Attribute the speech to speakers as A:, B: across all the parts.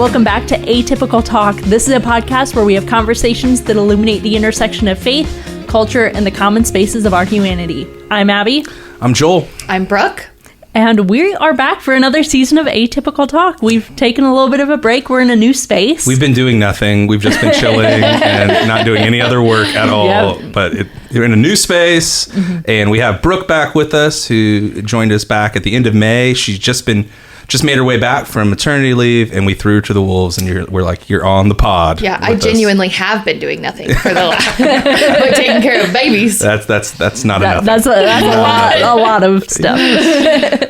A: welcome back to Atypical Talk. This is a podcast where we have conversations that illuminate the intersection of faith, culture, and the common spaces of our humanity. I'm Abby.
B: I'm Joel.
C: I'm Brooke.
A: And we are back for another season of Atypical Talk. We've taken a little bit of a break. We're in a new space.
B: We've been doing nothing. We've just been chilling and not doing any other work at all. Yep. But we're in a new space, and we have Brooke back with us, who joined us back at the end of May. She's just made her way back from maternity leave, and we threw her to the wolves, and we're like, you're on the pod.
C: Yeah, I genuinely have been doing nothing for the last, but taking care of babies.
B: That's not enough.
A: That's a lot of stuff.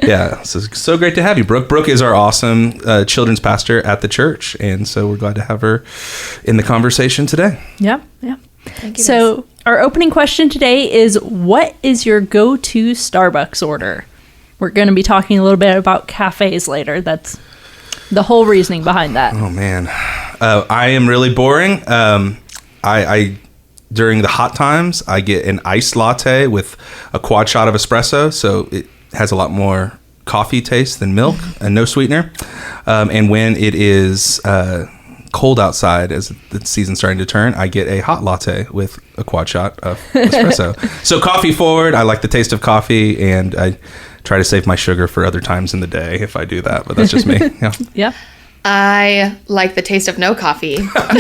B: Yeah, so great to have you, Brooke. Brooke is our awesome children's pastor at the church, and so we're glad to have her in the conversation today.
A: Yeah.
C: Thank you,
A: So
C: guys.
A: our opening question today is, what is your go-to Starbucks order? We're going to be talking a little bit about cafes later. That's the whole reasoning behind that.
B: Oh, man. I am really boring. I during the hot times, I get an iced latte with a quad shot of espresso, so it has a lot more coffee taste than milk and no sweetener. And when it is cold outside, as the season's starting to turn, I get a hot latte with a quad shot of espresso. So coffee forward. I like the taste of coffee, and I try to save my sugar for other times in the day if I do that, but that's just me.
A: Yeah.
C: I like the taste of no coffee, but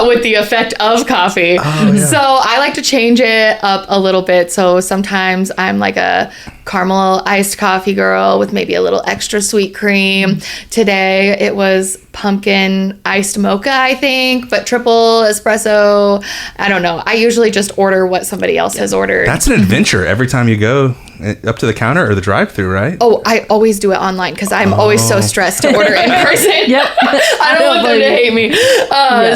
C: with the effect of coffee.
B: Oh, yeah.
C: So I like to change it up a little bit. So sometimes I'm like a caramel iced coffee girl with maybe a little extra sweet cream. Today it was pumpkin iced mocha, I think, but triple espresso. I don't know. I usually just order what somebody else has ordered.
B: That's an adventure every time you go up to the counter or the drive-thru, right?
C: Oh, I always do it online because I'm always so stressed to order in person.
A: Yep.
C: I don't want them to hate me.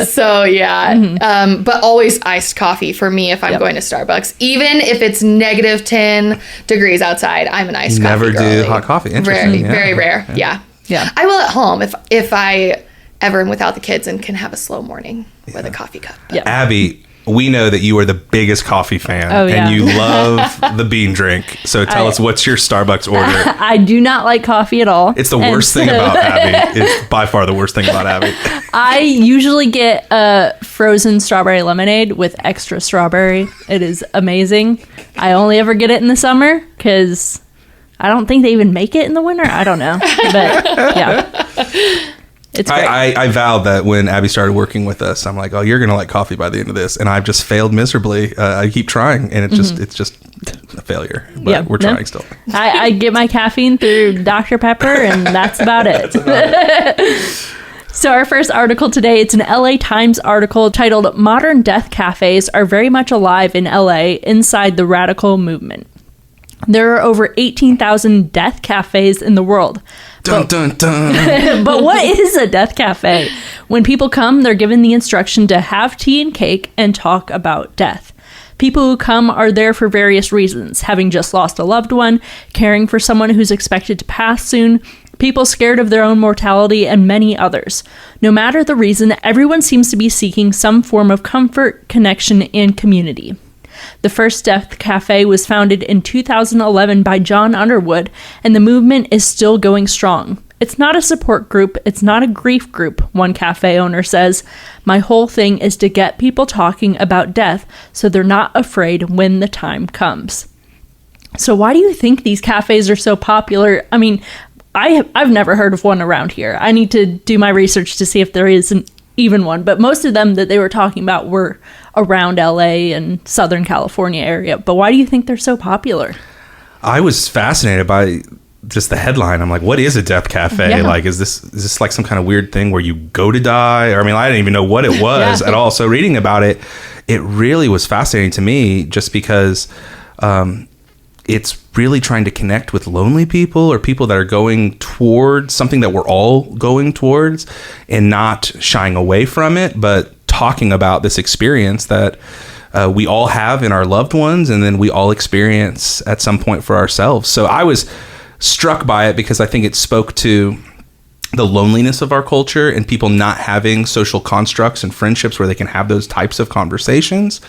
C: So yeah, but always iced coffee for me if I'm going to Starbucks. Even if it's negative 10 degrees outside, I'm an iced coffee
B: Never
C: girly.
B: do hot coffee. Interesting.
C: Very rare. Yeah. I will at home if I ever am without the kids and can have a slow morning with a coffee cup.
A: Yeah.
B: Abby, we know that you are the biggest coffee fan, and you love the bean drink. So tell us, what's your Starbucks order?
A: I do not like coffee at all.
B: It's the worst thing about Abby. It's by far the worst thing about Abby.
A: I usually get a frozen strawberry lemonade with extra strawberry. It is amazing. I only ever get it in the summer because I don't think they even make it in the winter. I don't know. But yeah. It's great.
B: I vowed that when Abby started working with us, I'm like, oh, you're going to like coffee by the end of this. And I've just failed miserably. I keep trying, and it's just a failure. But we're trying still.
A: I get my caffeine through Dr. Pepper, and that's about it. So our first article today, it's an LA Times article titled, "Modern Death Cafes Are Very Much Alive in LA Inside the Radical Movement." There are over 18,000 death cafes in the world.
B: Dun, dun, dun.
A: But what is a death cafe? When people come, they're given the instruction to have tea and cake and talk about death. People who come are there for various reasons: having just lost a loved one, caring for someone who's expected to pass soon, people scared of their own mortality, and many others. No matter the reason, everyone seems to be seeking some form of comfort, connection, and community. The first death cafe was founded in 2011 by John Underwood, and the movement is still going strong. It's not a support group, it's not a grief group, one cafe owner says. My whole thing is to get people talking about death so they're not afraid when the time comes. So why do you think these cafes are so popular? I mean, I've never heard of one around here. I need to do my research to see if there is even one, but most of them that they were talking about were around LA and Southern California area. But why do you think they're so popular?
B: I was fascinated by just the headline. I'm like, what is a death cafe?
A: Yeah.
B: Like, is this like some kind of weird thing where you go to die? Or, I mean, I didn't even know what it was at all. So reading about it, it really was fascinating to me, just because it's really trying to connect with lonely people or people that are going towards something that we're all going towards, and not shying away from it, but talking about this experience that we all have in our loved ones, and then we all experience at some point for ourselves. So I was struck by it because I think it spoke to the loneliness of our culture and people not having social constructs and friendships where they can have those types of conversations.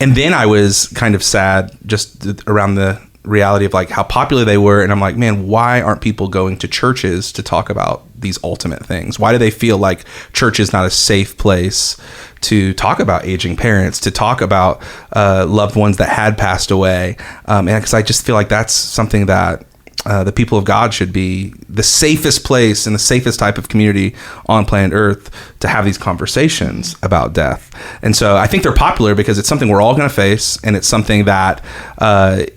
B: And then I was kind of sad just around the reality of like how popular they were, and I'm like, man, why aren't people going to churches to talk about these ultimate things? Why do they feel like church is not a safe place to talk about aging parents, to talk about loved ones that had passed away? And because I just feel like that's something that the people of God should be the safest place and the safest type of community on planet Earth to have these conversations about death. And so I think they're popular because it's something we're all going to face, and it's something that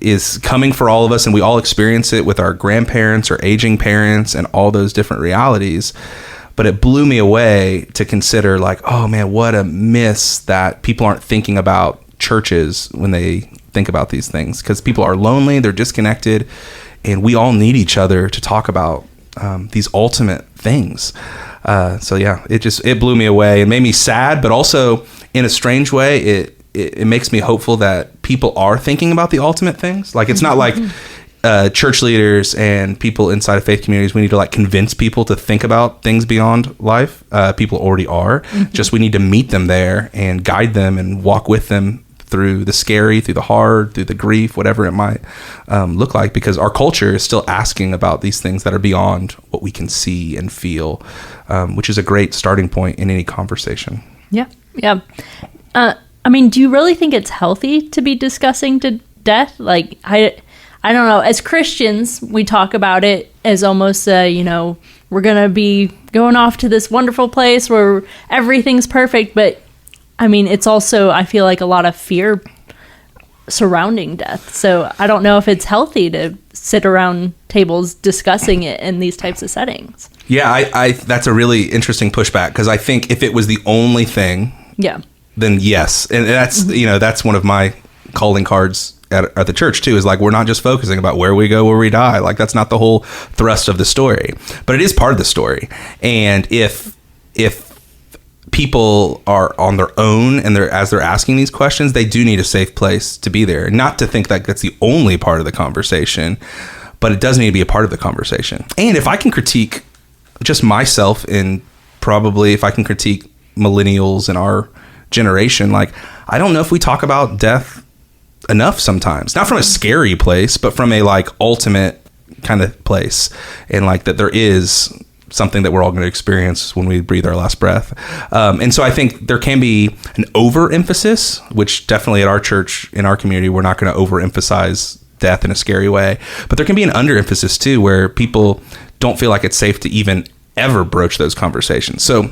B: is coming for all of us, and we all experience it with our grandparents or aging parents and all those different realities. But it blew me away to consider like, oh man, what a miss that people aren't thinking about churches when they think about these things, because people are lonely, they're disconnected, and we all need each other to talk about these ultimate things. So yeah, it blew me away and made me sad, but also in a strange way, it makes me hopeful that people are thinking about the ultimate things. Like, it's not like church leaders and people inside of faith communities, we need to like convince people to think about things beyond life. People already are. Just we need to meet them there and guide them and walk with them through the scary, through the hard, through the grief, whatever it might look like, because our culture is still asking about these things that are beyond what we can see and feel, which is a great starting point in any conversation.
A: Yeah. Yeah. I mean, do you really think it's healthy to be discussing death? Like, I don't know. As Christians, we talk about it as almost, we're going to be going off to this wonderful place where everything's perfect, but I mean, it's also, I feel like, a lot of fear surrounding death. So I don't know if it's healthy to sit around tables discussing it in these types of settings.
B: Yeah, I that's a really interesting pushback, because I think if it was the only thing, then yes. And that's, that's one of my calling cards at the church too, is like, we're not just focusing about where we go, where we die. Like, that's not the whole thrust of the story, but it is part of the story. And if people are on their own and as they're asking these questions, they do need a safe place to be there. Not to think that that's the only part of the conversation, but it does need to be a part of the conversation. And if I can critique just myself, and probably if I can critique millennials in our generation, like, I don't know if we talk about death enough sometimes. Not from a scary place, but from a like ultimate kind of place. And like that there is something that we're all going to experience when we breathe our last breath. And so I think there can be an overemphasis, which definitely at our church, in our community, we're not going to overemphasize death in a scary way. But there can be an underemphasis too, where people don't feel like it's safe to even ever broach those conversations. So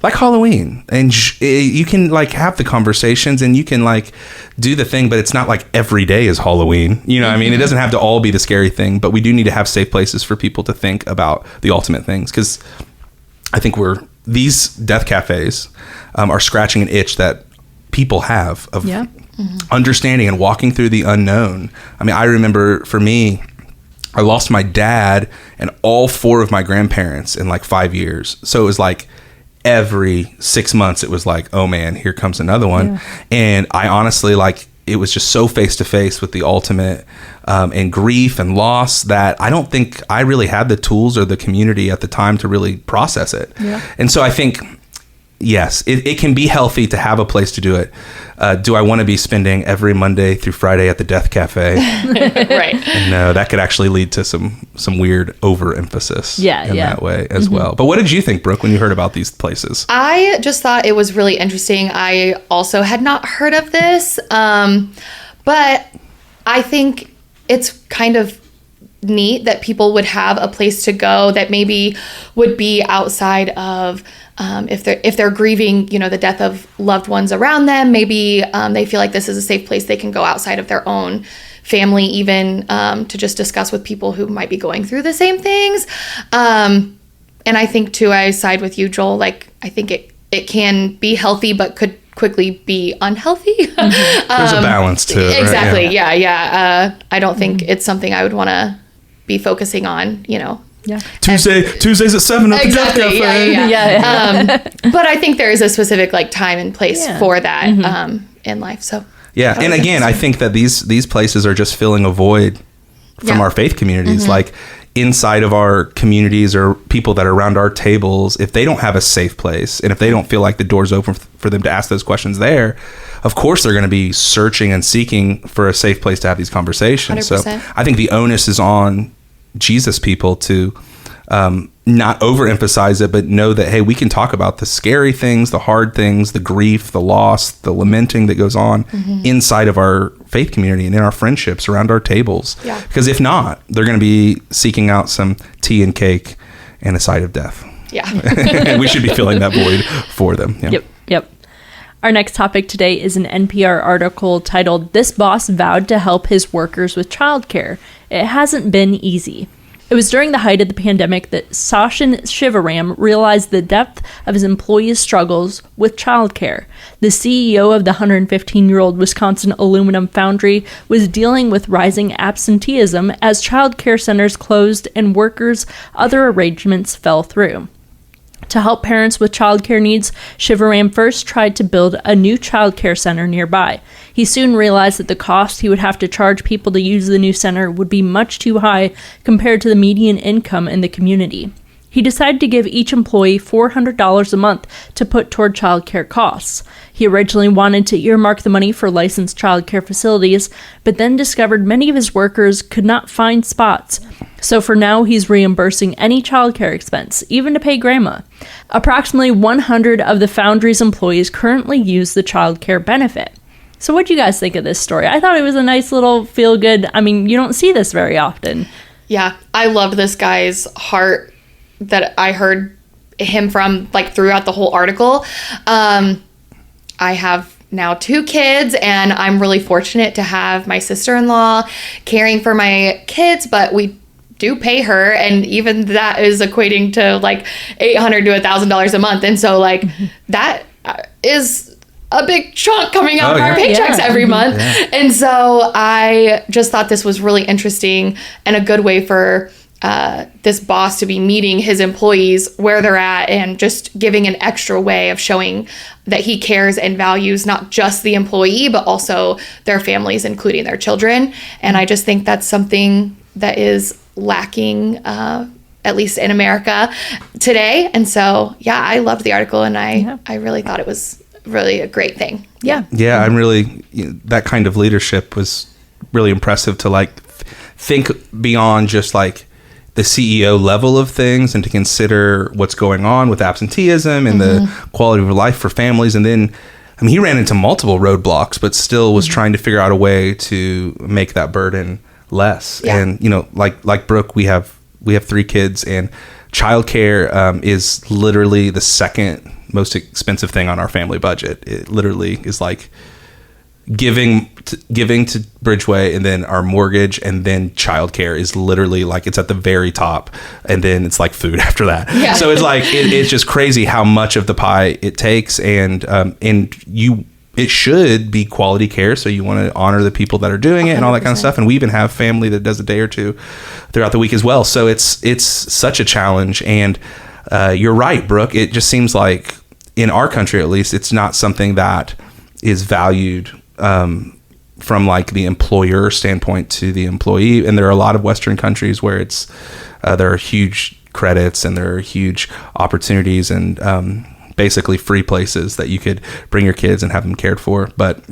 B: like Halloween, and you can like have the conversations and you can like do the thing, but it's not like every day is Halloween. I mean, it doesn't have to all be the scary thing, but we do need to have safe places for people to think about the ultimate things. Because I think these death cafes are scratching an itch that people have of understanding and walking through the unknown. I mean, I remember for me, I lost my dad and all 4 of my grandparents in like 5 years. So it was like every 6 months, it was like, oh man, here comes another one. Yeah. And I honestly, like, it was just so face to face with the ultimate and grief and loss that I don't think I really had the tools or the community at the time to really process it. Yeah. And so I think, yes, it can be healthy to have a place to do it. Do I want to be spending every Monday through Friday at the Death Cafe?
C: Right.
B: No, that could actually lead to some weird overemphasis in that way as well. But what did you think, Brooke, when you heard about these places?
C: I just thought it was really interesting. I also had not heard of this, but I think it's kind of neat that people would have a place to go that maybe would be outside of if they're grieving, the death of loved ones around them. Maybe they feel like this is a safe place they can go outside of their own family, even to just discuss with people who might be going through the same things. And I think too, I side with you, Joel. Like, I think it can be healthy, but could quickly be unhealthy.
B: There's a balance to it.
C: Exactly. Right? Yeah. I don't think it's something I would want to be focusing on, Yeah.
B: Tuesdays at 7 at the Death Cafe.
C: Yeah. But I think there is a specific like time and place for that in life. So
B: and again, I think that these places are just filling a void from our faith communities. Like inside of our communities or people that are around our tables, if they don't have a safe place and if they don't feel like the door's open for them to ask those questions there, of course they're going to be searching and seeking for a safe place to have these conversations.
C: 100%.
B: So I think the onus is on Jesus people to not overemphasize it, but know that, hey, we can talk about the scary things, the hard things, the grief, the loss, the lamenting that goes on inside of our faith community and in our friendships around our tables.
C: Yeah.
B: Because if not, they're going to be seeking out some tea and cake and a side of death.
C: Yeah.
B: And we should be filling that void for them. Yeah.
A: Yep. Our next topic today is an NPR article titled, "This Boss Vowed to Help His Workers with Childcare. It Hasn't Been Easy." It was during the height of the pandemic that Sachin Shivaram realized the depth of his employees' struggles with childcare. The CEO of the 115-year-old Wisconsin aluminum foundry was dealing with rising absenteeism as childcare centers closed and workers' other arrangements fell through. To help parents with childcare needs, Shivaram first tried to build a new childcare center nearby. He soon realized that the cost he would have to charge people to use the new center would be much too high compared to the median income in the community. He decided to give each employee $400 a month to put toward childcare costs. He originally wanted to earmark the money for licensed childcare facilities, but then discovered many of his workers could not find spots. So for now, he's reimbursing any childcare expense, even to pay grandma. Approximately 100 of the foundry's employees currently use the childcare benefit. So what do you guys think of this story? I thought it was a nice little feel-good. I mean, you don't see this very often.
C: Yeah. I loved this guy's heart that I heard him from, like, throughout the whole article. I have now 2 kids, and I'm really fortunate to have my sister-in-law caring for my kids, but we do pay her, and even that is equating to like $800 to $1,000 a month. And so like that is a big chunk coming out of our paychecks every month. Yeah. And so I just thought this was really interesting and a good way for this boss to be meeting his employees where they're at and just giving an extra way of showing that he cares and values not just the employee, but also their families, including their children. And I just think that's something that is lacking, at least in America today. And so, yeah, I loved the article, and I really thought it was really a great thing.
A: Yeah.
B: Yeah, I'm really, that kind of leadership was really impressive to like think beyond just like the CEO level of things and to consider what's going on with absenteeism and the quality of life for families. And then, I mean, he ran into multiple roadblocks, but still was trying to figure out a way to make that burden less. Yeah. And, you know, like Brooke, we have 3 kids, and childcare is literally the second most expensive thing on our family budget. It literally is like giving to Bridgeway, and then our mortgage, and then childcare is literally like it's at the very top, and then it's like food after that. Yeah. So it's like it's just crazy how much of the pie it takes, and it should be quality care. So you want to honor the people that are doing it 100%. And all that kind of stuff. And we even have family that does a day or two throughout the week as well. So it's such a challenge. And you're right, Brooke. It just seems like in our country, at least, it's not something that is valued from like the employer standpoint to the employee. And there are a lot of Western countries where it's there are huge credits and there are huge opportunities and basically free places that you could bring your kids and have them cared for. But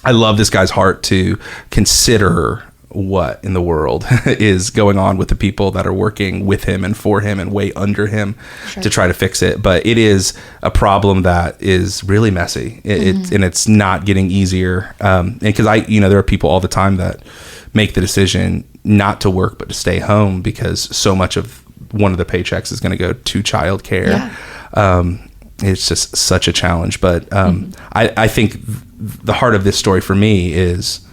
B: I love this guy's heart to consider what in the world is going on with the people that are working with him and for him and way under him to try to fix it. But it is a problem that is really messy. And it's not getting easier. Because there are people all the time that make the decision not to work, but to stay home because so much of one of the paychecks is going to go to childcare. Yeah. It's just such a challenge. But I think the heart of this story for me is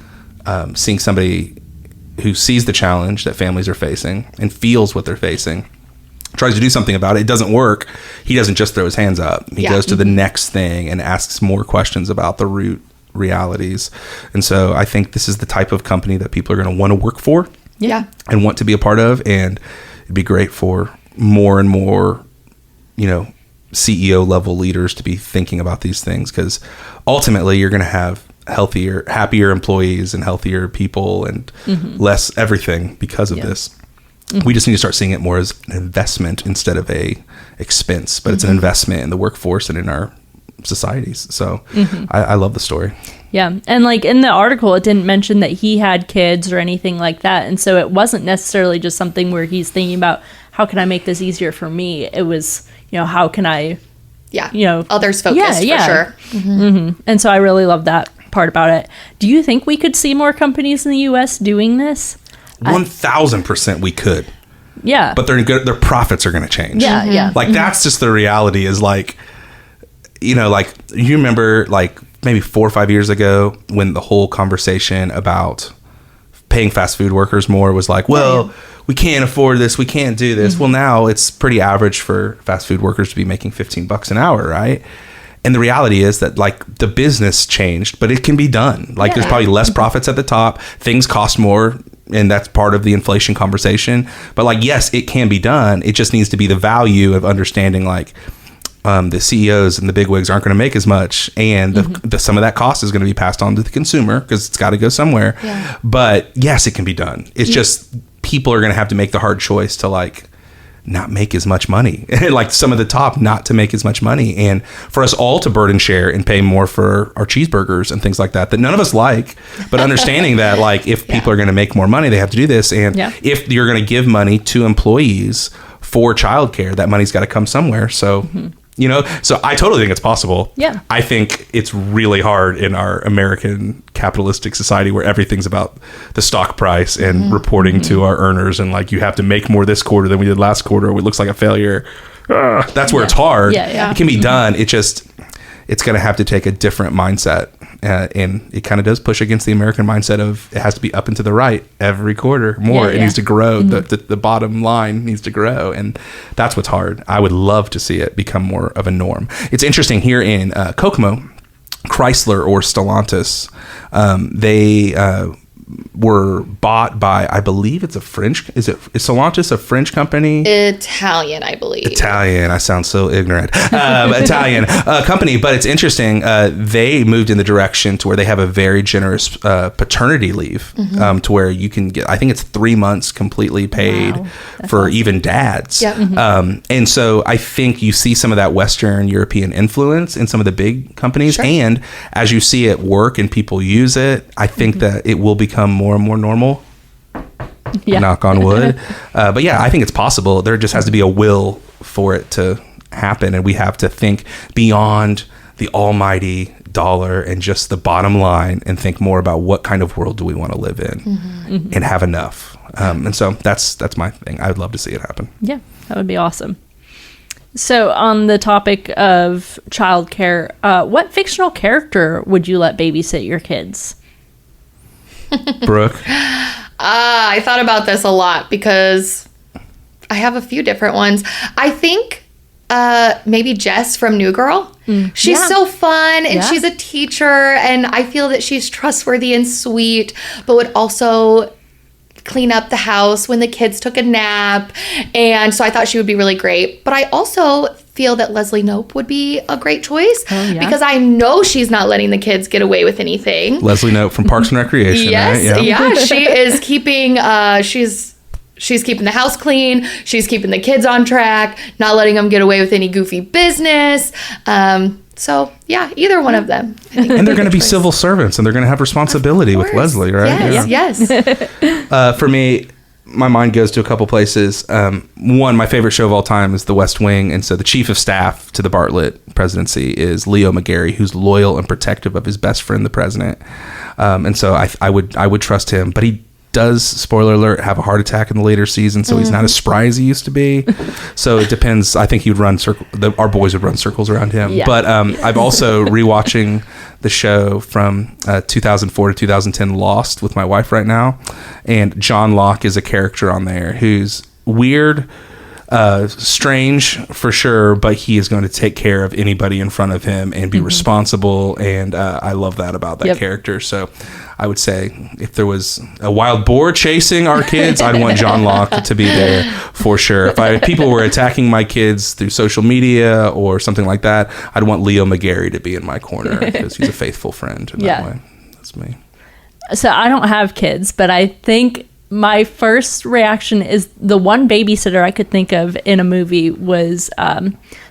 B: seeing somebody who sees the challenge that families are facing and feels what they're facing, tries to do something about it. It doesn't work. He doesn't just throw his hands up. He goes to the next thing and asks more questions about the root realities. And so I think this is the type of company that people are going to want to work for and want to be a part of. And it'd be great for more and more, CEO level leaders to be thinking about these things, because ultimately you're going to have healthier, happier employees and healthier people and less everything because of this. We just need to start seeing it more as an investment instead of a expense, but it's an investment in the workforce and in our societies. So I love the story.
A: Yeah. And like in the article, it didn't mention that he had kids or anything like that. And so it wasn't necessarily just something where he's thinking about how can I make this easier for me? It was, how can I,
C: others focused for sure.
A: And so I really love that part about it. Do you think we could see more companies in the US doing this?
B: 1,000% we could.
A: Yeah.
B: But their profits are going to change.
A: Yeah. Yeah.
B: Like that's just the reality is like, like you remember like maybe 4 or 5 years ago when the whole conversation about paying fast food workers more was like, well, we can't afford this. We can't do this. Well, now it's pretty average for fast food workers to be making $15 an hour. Right. And the reality is that like the business changed, but it can be done. Like there's probably less profits at the top. Things cost more. And that's part of the inflation conversation. But like, yes, it can be done. It just needs to be the value of understanding like the CEOs and the bigwigs aren't going to make as much. And some of that cost is going to be passed on to the consumer because it's got to go somewhere. Yeah. But yes, it can be done. It's just people are going to have to make the hard choice to like not make as much money. Like some of the top not to make as much money. And for us all to burden share and pay more for our cheeseburgers and things like that none of us like. But understanding that like if people are going to make more money, they have to do this. And if you're going to give money to employees for childcare, that money's got to come somewhere. So so I totally think it's possible.
A: Yeah.
B: I think it's really hard in our American capitalistic society where everything's about the stock price and reporting to our earners and like you have to make more this quarter than we did last quarter. It looks like a failure. That's where it's hard. It can be done. It's going to have to take a different mindset. And it kind of does push against the American mindset of it has to be up and to the right every quarter more. It needs to grow. The bottom line needs to grow. And that's what's hard. I would love to see it become more of a norm. It's interesting here in Kokomo, Chrysler or Stellantis, they were bought by, I believe it's a French, is Stellantis a French company?
C: Italian, I believe.
B: Italian, I sound so ignorant. Italian company, but it's interesting. They moved in the direction to where they have a very generous paternity leave to where you can get, I think it's 3 months completely paid for awesome. Even dads. Yeah. And so I think you see some of that Western European influence in some of the big companies. Sure. And as you see it work and people use it, I think that it will become more and more normal. Knock on wood. But yeah, I think it's possible. There just has to be a will for it to happen. And we have to think beyond the almighty dollar and just the bottom line and think more about what kind of world do we want to live in and have enough. And so that's my thing. I would love to see it happen. Yeah,
A: that would be awesome. So on the topic of childcare, what fictional character would you let babysit your kids?
B: Brooke?
C: I thought about this a lot because I have a few different ones. I think maybe Jess from New Girl. She's so fun and she's a teacher and I feel that she's trustworthy and sweet, but would also clean up the house when the kids took a nap. And so I thought she would be really great. But I also feel that Leslie Knope would be a great choice because I know she's not letting the kids get away with anything.
B: Leslie Knope from Parks and Recreation,
C: yes,
B: right?
C: Yeah, she is keeping, she's keeping the house clean. She's keeping the kids on track, not letting them get away with any goofy business. So, yeah, either one of them.
B: And they're going to be civil servants, and they're going to have responsibility with Leslie, right?
C: Yes.
B: For me, my mind goes to a couple places. One, my favorite show of all time is The West Wing, and so the chief of staff to the Bartlett presidency is Leo McGarry, who's loyal and protective of his best friend, the president. And so I would trust him, but he does, spoiler alert, have a heart attack in the later season, so he's not as spry as he used to be. So it depends. I think he would run our boys would run circles around him. Yeah. But I've also rewatching the show from 2004 to 2010, Lost, with my wife right now, and John Locke is a character on there who's weird, strange for sure, but he is going to take care of anybody in front of him and be responsible, and I love that about that character. So I would say if there was a wild boar chasing our kids, I'd want John Locke to be there for sure. If people were attacking my kids through social media or something like that, I'd want Leo McGarry to be in my corner because he's a faithful friend in that way. That's me.
A: So I don't have kids, but I think my first reaction is the one babysitter I could think of in a movie was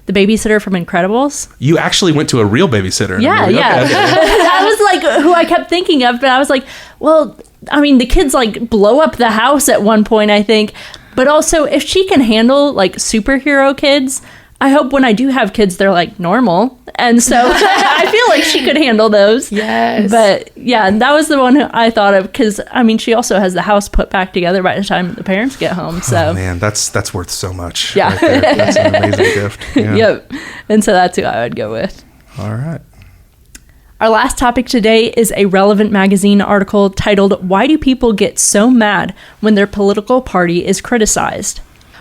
A: the babysitter from Incredibles.
B: You actually went to a real babysitter. In
A: Yeah,
B: the movie.
A: yeah.
B: Okay.
A: That was like who I kept thinking of, but I was like, well, I mean, the kids like blow up the house at one point, I think. But also, if she can handle like superhero kids, I hope when I do have kids, they're like normal. And so I feel like she could handle those.
C: Yes.
A: But yeah, that was the one who I thought of because, I mean, she also has the house put back together by the time the parents get home. So
B: Oh, man, that's worth so much.
A: Yeah.
B: Right there. That's an amazing gift. Yeah.
A: Yep. And so that's who I would go with.
B: All right.
A: Our last topic today is a Relevant magazine article titled, "Why Do People Get So Mad When Their Political Party is Criticized?"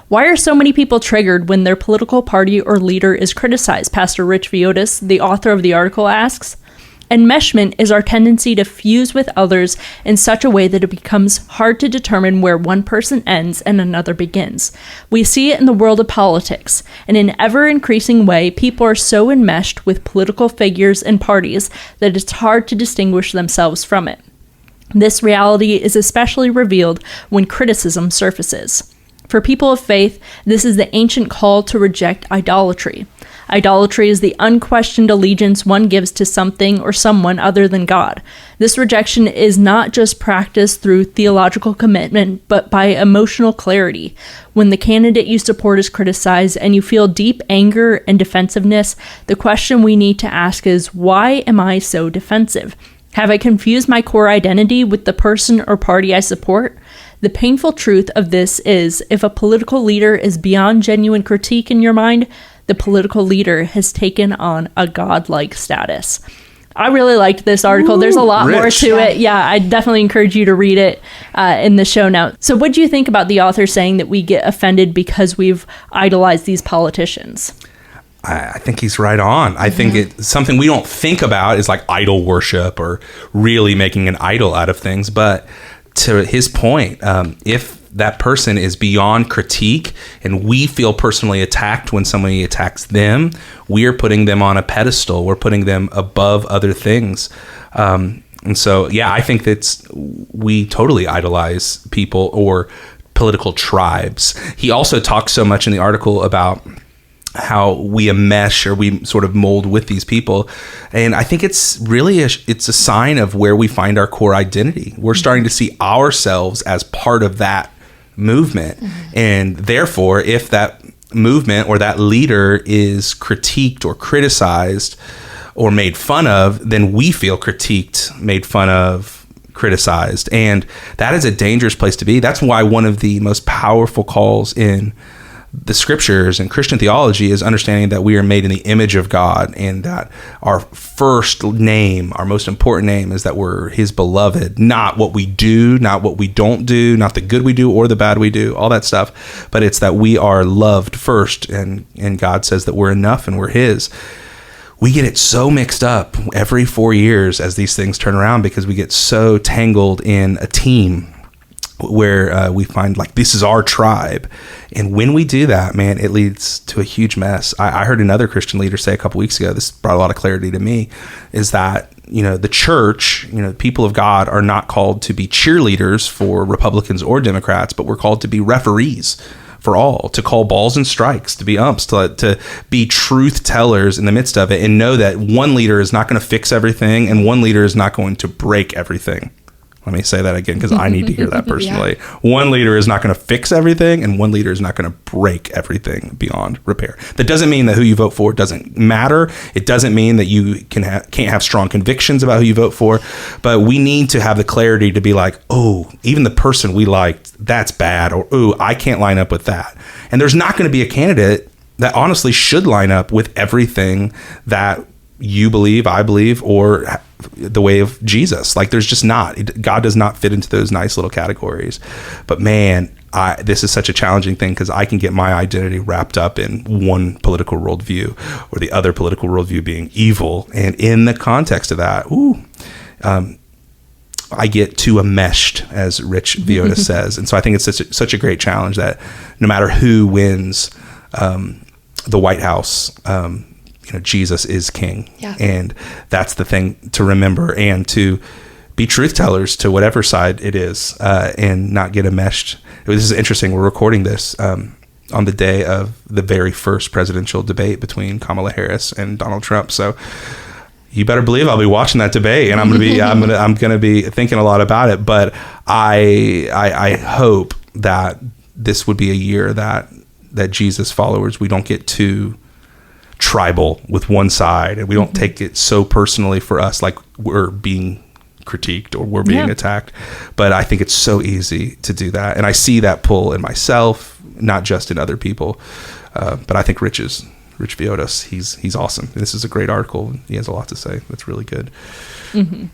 A: Why are so many people triggered when their political party or leader is criticized? Pastor Rich Viotis, the author of the article, asks. Enmeshment is our tendency to fuse with others in such a way that it becomes hard to determine where one person ends and another begins. We see it in the world of politics. In an ever-increasing way, people are so enmeshed with political figures and parties that it's hard to distinguish themselves from it. This reality is especially revealed when criticism surfaces. For people of faith, this is the ancient call to reject idolatry. Idolatry is the unquestioned allegiance one gives to something or someone other than God. This rejection is not just practiced through theological commitment, but by emotional clarity. When the candidate you support is criticized and you feel deep anger and defensiveness, the question we need to ask is, why am I so defensive? Have I confused my core identity with the person or party I support? The painful truth of this is, if a political leader is beyond genuine critique in your mind, the political leader has taken on a godlike status. I really liked this article. There's a lot more
B: Rich.
A: to it. Yeah, I definitely encourage you to read it in the show notes. So what do you think about the author saying that we get offended because we've idolized these politicians?
B: I think he's right on. I think it's something we don't think about is like idol worship or really making an idol out of things. But to his point, if that person is beyond critique and we feel personally attacked when somebody attacks them, we are putting them on a pedestal. We're putting them above other things. And so, yeah, I think that we totally idolize people or political tribes. He also talks so much in the article about how we enmesh or we sort of mold with these people. And I think it's really it's a sign of where we find our core identity. We're starting to see ourselves as part of that movement. And therefore, if that movement or that leader is critiqued or criticized or made fun of, then we feel critiqued, made fun of, criticized. And that is a dangerous place to be. That's why one of the most powerful calls in the scriptures and Christian theology is understanding that we are made in the image of God and that our first name, our most important name, is that we're his beloved, not what we do, not what we don't do, not the good we do or the bad we do, all that stuff, but it's that we are loved first, and God says that we're enough and we're his. We get it so mixed up every 4 years as these things turn around because we get so tangled in a team where we find like this is our tribe. And when we do that, man, it leads to a huge mess. I heard another Christian leader say a couple weeks ago, this brought a lot of clarity to me, is that, the church, the people of God are not called to be cheerleaders for Republicans or Democrats, but we're called to be referees for all, to call balls and strikes, to be umps, to be truth tellers in the midst of it, and know that one leader is not going to fix everything and one leader is not going to break everything. Let me say that again because I need to hear that personally. Yeah. One leader is not going to fix everything and one leader is not going to break everything beyond repair. That doesn't mean that who you vote for doesn't matter. It doesn't mean that you can't have strong convictions about who you vote for, but we need to have the clarity to be like, oh, even the person we liked, that's bad, or oh, I can't line up with that. And there's not going to be a candidate that honestly should line up with everything that you believe, I believe, or the way of Jesus. Like there's just not. God does not fit into those nice little categories. But man, this is such a challenging thing because I can get my identity wrapped up in one political worldview or the other political worldview being evil. And in the context of that, I get too enmeshed, as Rich Viotis says. And so I think it's such a great challenge that no matter who wins the White House, Jesus is king. Yeah. And that's the thing to remember, and to be truth tellers to whatever side it is, and not get enmeshed. This is interesting. We're recording this on the day of the very first presidential debate between Kamala Harris and Donald Trump. So you better believe I'll be watching that debate, and I'm gonna be thinking a lot about it. But I hope that this would be a year that Jesus followers, we don't get too tribal with one side, and we don't take it so personally for us, like we're being critiqued or we're being attacked. But I think it's so easy to do that, and I see that pull in myself, not just in other people. But I think Rich Viodas, he's awesome. This is a great article. He has a lot to say. That's really good.
A: Mm-hmm.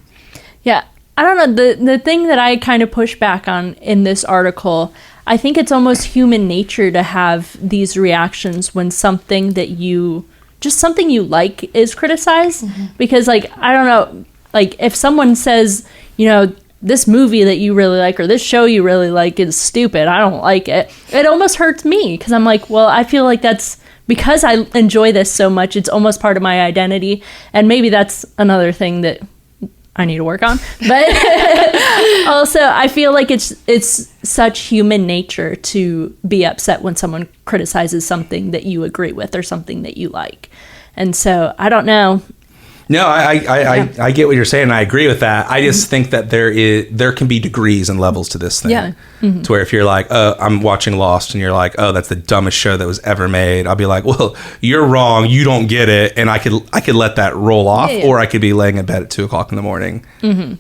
A: Yeah, I don't know, the thing that I kind of push back on in this article, I think it's almost human nature to have these reactions when something you like is criticized. Because, like, I don't know, like, if someone says, you know, this movie that you really like or this show you really like is stupid, I don't like it, it almost hurts me, because I'm like, well, I feel like that's because I enjoy this so much, it's almost part of my identity. And maybe that's another thing that I need to work on. But also, I feel like it's such human nature to be upset when someone criticizes something that you agree with or something that you like. And so, I don't know.
B: No, I get what you're saying. I agree with that. I just think that there can be degrees and levels to this thing.
A: Yeah.
B: To where if you're like, I'm watching Lost, and you're like, oh, that's the dumbest show that was ever made, I'll be like, well, you're wrong. You don't get it. And I could let that roll off, or I could be laying in bed at 2:00 in the morning,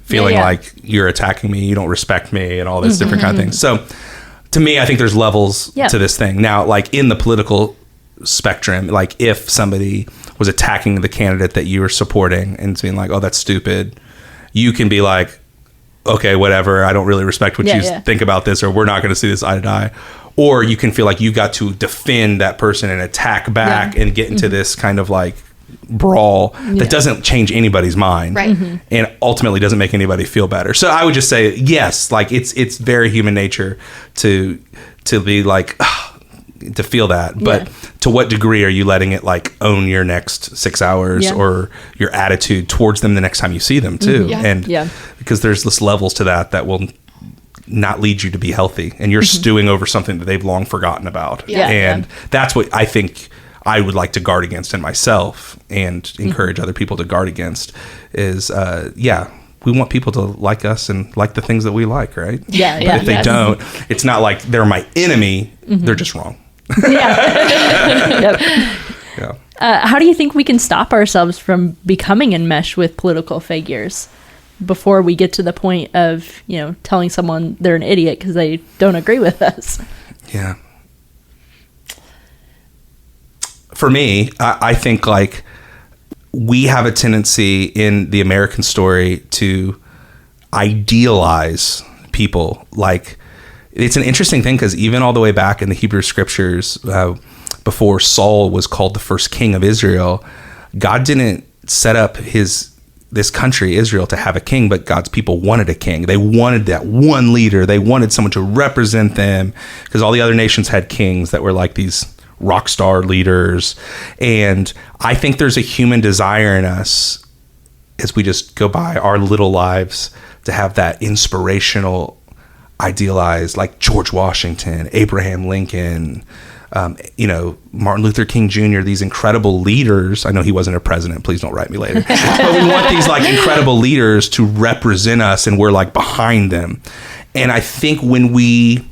B: feeling like you're attacking me, you don't respect me, and all this different kind of things. So to me, I think there's levels to this thing. Now, like in the political spectrum, like if somebody was attacking the candidate that you were supporting and being like, oh, that's stupid, you can be like, okay, whatever, I don't really respect what you think about this, or we're not going to see this eye to eye. Or you can feel like you got to defend that person and attack back and get into this kind of like brawl that doesn't change anybody's mind, and ultimately doesn't make anybody feel better. So I would just say, yes, like it's very human nature to be like, to feel that, but to what degree are you letting it like own your next 6 hours or your attitude towards them the next time you see them too? And because there's this levels to that will not lead you to be healthy, and you're stewing over something that they've long forgotten about. And that's what I think I would like to guard against in myself, and encourage other people to guard against is, we want people to like us and like the things that we like, right? But if they don't, it's not like they're my enemy, they're just wrong.
A: How do you think we can stop ourselves from becoming enmeshed with political figures before we get to the point of, you know, telling someone they're an idiot because they don't agree with us?
B: For me, I think like we have a tendency in the American story to idealize people. Like, it's an interesting thing, because even all the way back in the Hebrew scriptures, before Saul was called the first king of Israel, God didn't set up this country, Israel, to have a king, but God's people wanted a king. They wanted that one leader. They wanted someone to represent them, because all the other nations had kings that were like these rock star leaders. And I think there's a human desire in us, as we just go by our little lives, to have that inspirational, idealized, like George Washington, Abraham Lincoln, Martin Luther King Jr., these incredible leaders. I know he wasn't a president, please don't write me later. But we want these like incredible leaders to represent us, and we're like behind them. And I think when we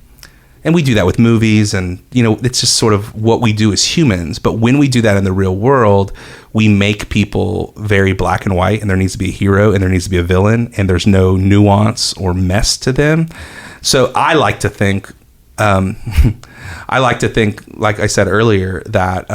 B: do that with movies, and, you know, it's just sort of what we do as humans. But when we do that in the real world, we make people very black and white, and there needs to be a hero and there needs to be a villain, and there's no nuance or mess to them. So I like to think, like I said earlier, that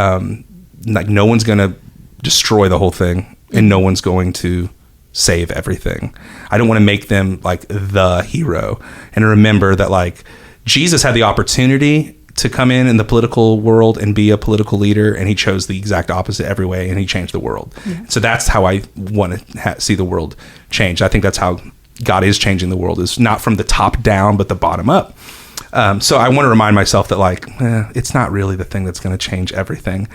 B: like no one's going to destroy the whole thing, and no one's going to save everything. I don't want to make them like the hero. And remember that, like, Jesus had the opportunity to come in the political world and be a political leader, and he chose the exact opposite every way, and he changed the world. So that's how I want to see the world change. I think that's how God is changing the world, is not from the top down, but the bottom up. So I want to remind myself that, like, it's not really the thing that's going to change everything.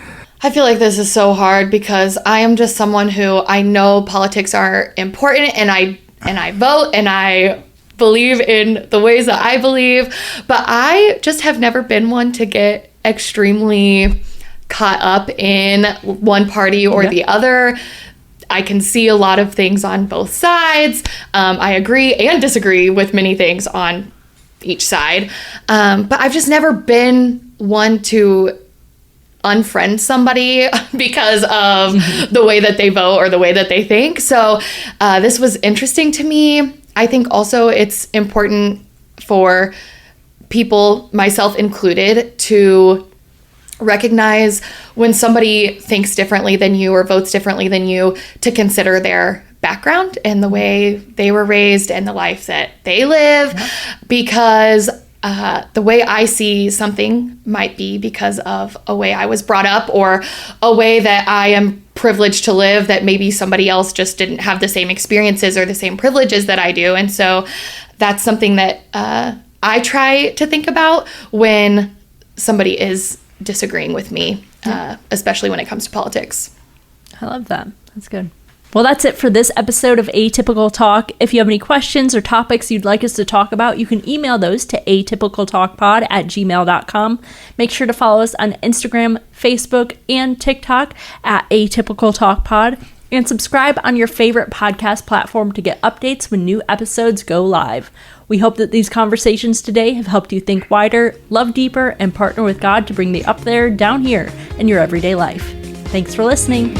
C: I feel like this is so hard, because I am just someone who, I know politics are important, and I vote, and I believe in the ways that I believe, but I just have never been one to get extremely caught up in one party or the other. I can see a lot of things on both sides. I agree and disagree with many things on each side. But I've just never been one to unfriend somebody because of the way that they vote or the way that they think. So this was interesting to me. I think also it's important for people, myself included, to recognize when somebody thinks differently than you or votes differently than you, to consider their background and the way they were raised and the life that they live, because the way I see something might be because of a way I was brought up or a way that I am privileged to live that maybe somebody else just didn't have the same experiences or the same privileges that I do. And so that's something that I try to think about when somebody is disagreeing with me, especially when it comes to politics.
A: I love that. That's good. Well, that's it for this episode of Atypical Talk. If you have any questions or topics you'd like us to talk about, you can email those to atypicaltalkpod@gmail.com. Make sure to follow us on Instagram, Facebook, and TikTok at Atypical Talk Pod, and subscribe on your favorite podcast platform to get updates when new episodes go live. We hope that these conversations today have helped you think wider, love deeper, and partner with God to bring the up there down here in your everyday life. Thanks for listening.